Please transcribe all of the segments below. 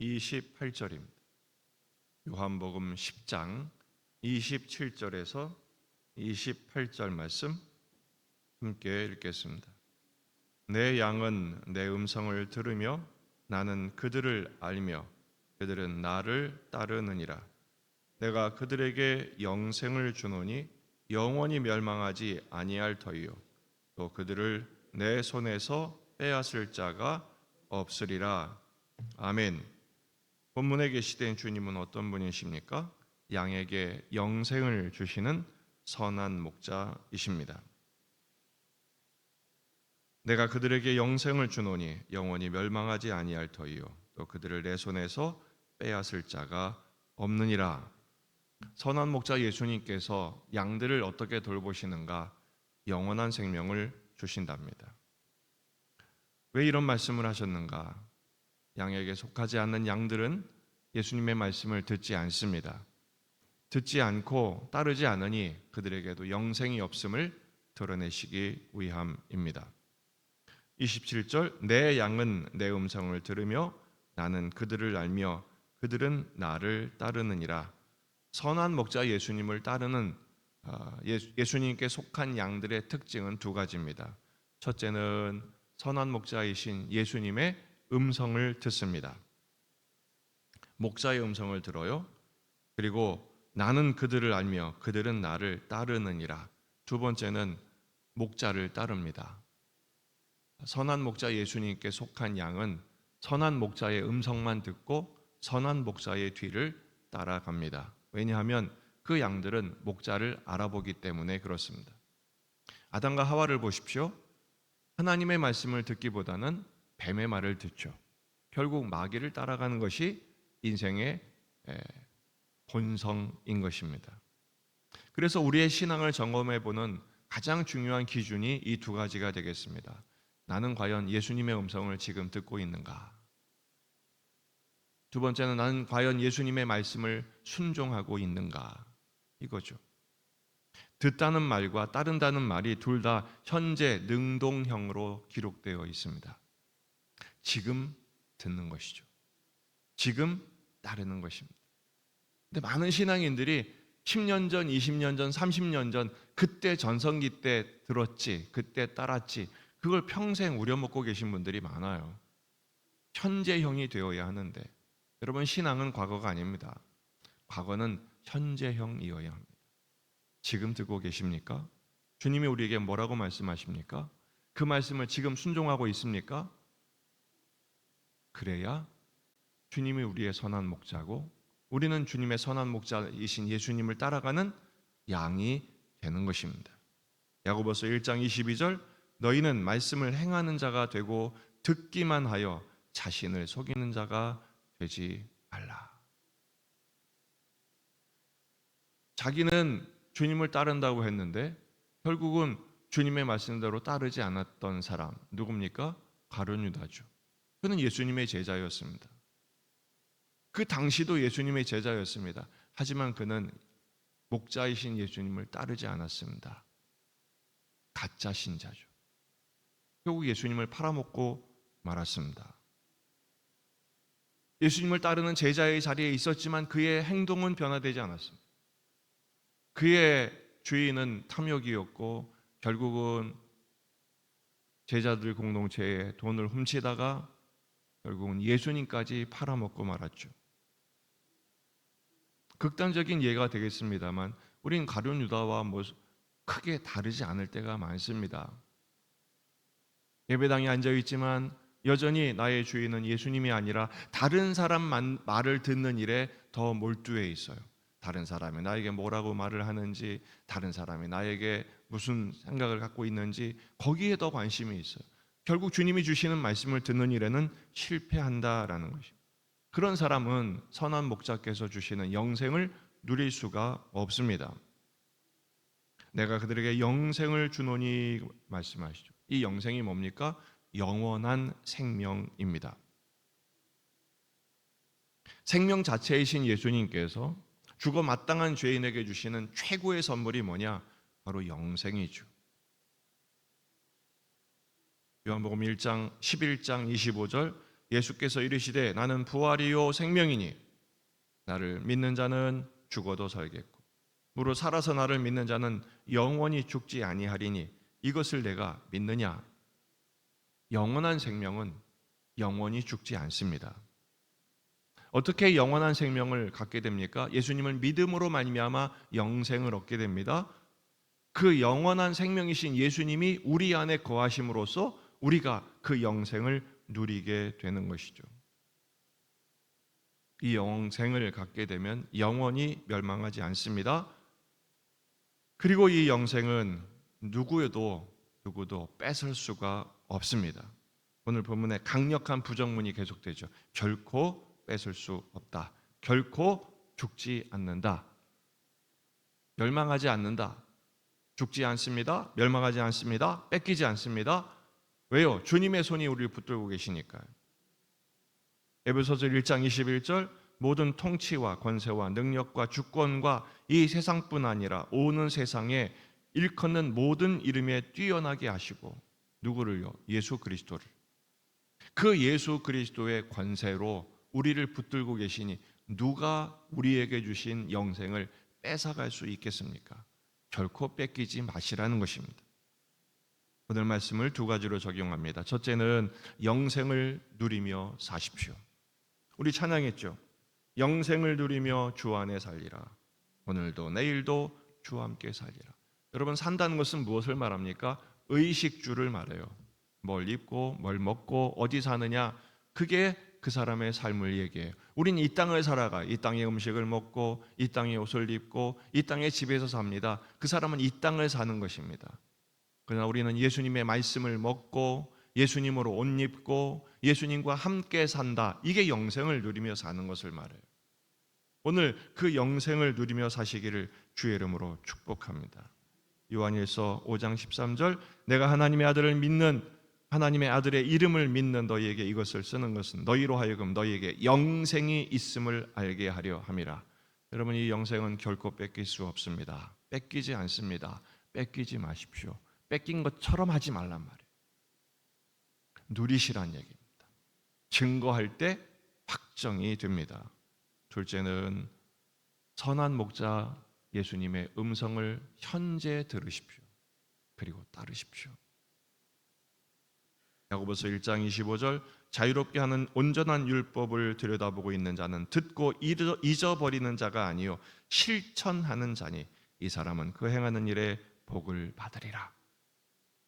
28절입니다. 요한복음 10장 27절에서 28절 말씀 함께 읽겠습니다. 내 양은 내 음성을 들으며 나는 그들을 알며 그들은 나를 따르느니라. 내가 그들에게 영생을 주노니 영원히 멸망하지 아니할 터이요 또 그들을 내 손에서 빼앗을 자가 없으리라. 아멘. 본문에 계시된 주님은 어떤 분이십니까? 양에게 영생을 주시는 선한 목자이십니다. 내가 그들에게 영생을 주노니 영원히 멸망하지 아니할 터이요 또 그들을 내 손에서 빼앗을 자가 없느니라. 선한 목자 예수님께서 양들을 어떻게 돌보시는가? 영원한 생명을 주신답니다. 왜 이런 말씀을 하셨는가? 양에게 속하지 않는 양들은 예수님의 말씀을 듣지 않습니다. 듣지 않고 따르지 않으니 그들에게도 영생이 없음을 드러내시기 위함입니다. 27절 내 양은 내 음성을 들으며 나는 그들을 알며 그들은 나를 따르느니라. 선한 목자 예수님을 따르는 예수님께 속한 양들의 특징은 두 가지입니다. 첫째는 선한 목자이신 예수님의 음성을 듣습니다. 목자의 음성을 들어요. 그리고 나는 그들을 알며 그들은 나를 따르느니라. 두 번째는 목자를 따릅니다. 선한 목자 예수님께 속한 양은 선한 목자의 음성만 듣고 선한 목자의 뒤를 따라갑니다. 왜냐하면 그 양들은 목자를 알아보기 때문에 그렇습니다. 아담과 하와를 보십시오. 하나님의 말씀을 듣기보다는 뱀의 말을 듣죠. 결국 마귀를 따라가는 것이 인생의 본성인 것입니다. 그래서 우리의 신앙을 점검해보는 가장 중요한 기준이 이 두 가지가 되겠습니다. 나는 과연 예수님의 음성을 지금 듣고 있는가? 두 번째는 나는 과연 예수님의 말씀을 순종하고 있는가? 이거죠. 듣다는 말과 따른다는 말이 둘 다 현재 능동형으로 기록되어 있습니다. 지금 듣는 것이죠. 지금 따르는 것입니다. 근데 많은 신앙인들이 10년 전, 20년 전, 30년 전 그때 전성기 때 들었지, 그때 따랐지, 그걸 평생 우려먹고 계신 분들이 많아요. 현재형이 되어야 하는데 여러분, 신앙은 과거가 아닙니다. 과거는 현재형이어야 합니다. 지금 듣고 계십니까? 주님이 우리에게 뭐라고 말씀하십니까? 그 말씀을 지금 순종하고 있습니까? 그래야 주님이 우리의 선한 목자고 우리는 주님의 선한 목자이신 예수님을 따라가는 양이 되는 것입니다. 야고보서 1장 22절 너희는 말씀을 행하는 자가 되고 듣기만 하여 자신을 속이는 자가 되지 말라. 자기는 주님을 따른다고 했는데 결국은 주님의 말씀대로 따르지 않았던 사람 누굽니까? 가룟 유다죠. 그는 예수님의 제자였습니다. 그 당시도 예수님의 제자였습니다. 하지만 그는 목자이신 예수님을 따르지 않았습니다. 가짜 신자죠. 결국 예수님을 팔아먹고 말았습니다. 예수님을 따르는 제자의 자리에 있었지만 그의 행동은 변화되지 않았습니다. 그의 주인은 탐욕이었고 결국은 제자들 공동체에 돈을 훔치다가 결국은 예수님까지 팔아먹고 말았죠. 극단적인 예가 되겠습니다만 우린 가룟 유다와 크게 다르지 않을 때가 많습니다. 예배당에 앉아있지만 여전히 나의 주인은 예수님이 아니라 다른 사람 말을 듣는 일에 더 몰두해 있어요. 다른 사람이 나에게 뭐라고 말을 하는지, 다른 사람이 나에게 무슨 생각을 갖고 있는지 거기에 더 관심이 있어요. 결국 주님이 주시는 말씀을 듣는 일에는 실패한다라는 것입니다. 그런 사람은 선한 목자께서 주시는 영생을 누릴 수가 없습니다. 내가 그들에게 영생을 주노니 말씀하시죠. 이 영생이 뭡니까? 영원한 생명입니다. 생명 자체이신 예수님께서 죽어 마땅한 죄인에게 주시는 최고의 선물이 뭐냐? 바로 영생이죠. 요한복음 1장 11장 25절 예수께서 이르시되 나는 부활이요 생명이니 나를 믿는 자는 죽어도 살겠고 무릇 살아서 나를 믿는 자는 영원히 죽지 아니하리니 이것을 내가 믿느냐? 영원한 생명은 영원히 죽지 않습니다. 어떻게 영원한 생명을 갖게 됩니까? 예수님을 믿음으로 말미암아 영생을 얻게 됩니다. 그 영원한 생명이신 예수님이 우리 안에 거하심으로써 우리가 그 영생을 누리게 되는 것이죠. 이 영생을 갖게 되면 영원히 멸망하지 않습니다. 그리고 이 영생은 누구도 뺏을 수가 없습니다. 오늘 본문에 강력한 부정문이 계속되죠. 결코 뺏을 수 없다. 결코 죽지 않는다. 멸망하지 않는다. 죽지 않습니다. 멸망하지 않습니다. 뺏기지 않습니다. 왜요? 주님의 손이 우리를 붙들고 계시니까요. 에베소서 1장 21절 모든 통치와 권세와 능력과 주권과 이 세상뿐 아니라 오는 세상에 일컫는 모든 이름에 뛰어나게 하시고 누구를요? 예수 그리스도를. 그 예수 그리스도의 권세로 우리를 붙들고 계시니 누가 우리에게 주신 영생을 뺏어갈 수 있겠습니까? 결코 뺏기지 마시라는 것입니다. 오늘 말씀을 두 가지로 적용합니다. 첫째는 영생을 누리며 사십시오. 우리 찬양했죠. 영생을 누리며 주 안에 살리라. 오늘도 내일도 주와 함께 살리라. 여러분, 산다는 것은 무엇을 말합니까? 의식주를 말해요. 뭘 입고 뭘 먹고 어디 사느냐, 그게 그 사람의 삶을 얘기해요. 우린 이 땅을 살아가 이 땅의 음식을 먹고 이 땅의 옷을 입고 이 땅의 집에서 삽니다. 그 사람은 이 땅을 사는 것입니다. 그러나 우리는 예수님의 말씀을 먹고 예수님으로 옷 입고 예수님과 함께 산다. 이게 영생을 누리며 사는 것을 말해요. 오늘 그 영생을 누리며 사시기를 주의 이름으로 축복합니다. 요한일서 5장 13절 내가 하나님의 아들을 믿는 하나님의 아들의 이름을 믿는 너희에게 이것을 쓰는 것은 너희로 하여금 너희에게 영생이 있음을 알게 하려 함이라. 여러분, 이 영생은 결코 뺏길 수 없습니다. 뺏기지 않습니다. 뺏기지 마십시오. 뺏긴 것처럼 하지 말란 말이에요. 누리시란 얘기입니다. 증거할 때 확정이 됩니다. 둘째는 선한 목자 예수님의 음성을 현재 들으십시오. 그리고 따르십시오. 야고보서 1장 25절 자유롭게 하는 온전한 율법을 들여다보고 있는 자는 듣고 잊어버리는 자가 아니요 실천하는 자니 이 사람은 그 행하는 일에 복을 받으리라.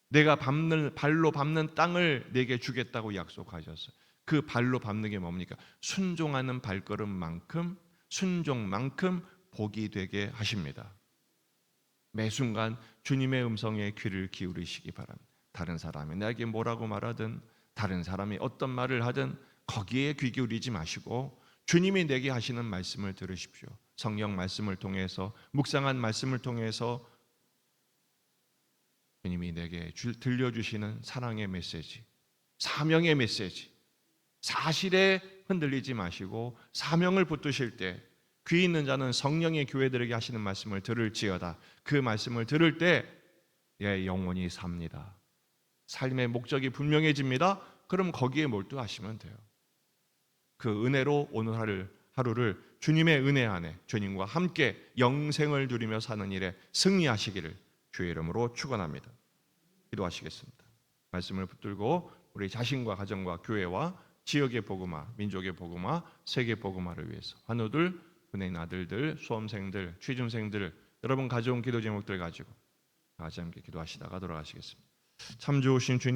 내가 발로 밟는 땅을 내게 주겠다고 약속하셨어요. 그 발로 밟는 게 뭡니까? 순종하는 발걸음만큼 순종만큼 복이 되게 하십니다. 매 순간 주님의 음성에 귀를 기울이시기 바랍니다. 다른 사람이 내게 뭐라고 말하든 다른 사람이 어떤 말을 하든 거기에 귀 기울이지 마시고 주님이 내게 하시는 말씀을 들으십시오. 성경 말씀을 통해서 묵상한 말씀을 통해서 주님이 내게 들려주시는 사랑의 메시지, 사명의 메시지, 사실에 흔들리지 마시고 사명을 붙드실 때 귀 있는 자는 성령의 교회들에게 하시는 말씀을 들을지어다. 그 말씀을 들을 때 영원히 삽니다. 삶의 목적이 분명해집니다. 그럼 거기에 몰두하시면 돼요. 그 은혜로 오늘 하루를 주님의 은혜 안에 주님과 함께 영생을 누리며 사는 일에 승리하시기를 주의 이름으로 축원합니다. 기도하시겠습니다. 말씀을 붙들고 우리 자신과 가정과 교회와 지역의 복음화, 민족의 복음화, 세계 복음화를 위해서 환우들, 은행 아들들, 수험생들, 취준생들 여러분 가져온 기도 제목들 가지고 같이 함께 기도하시다가 돌아가시겠습니다. 참 좋으신 주님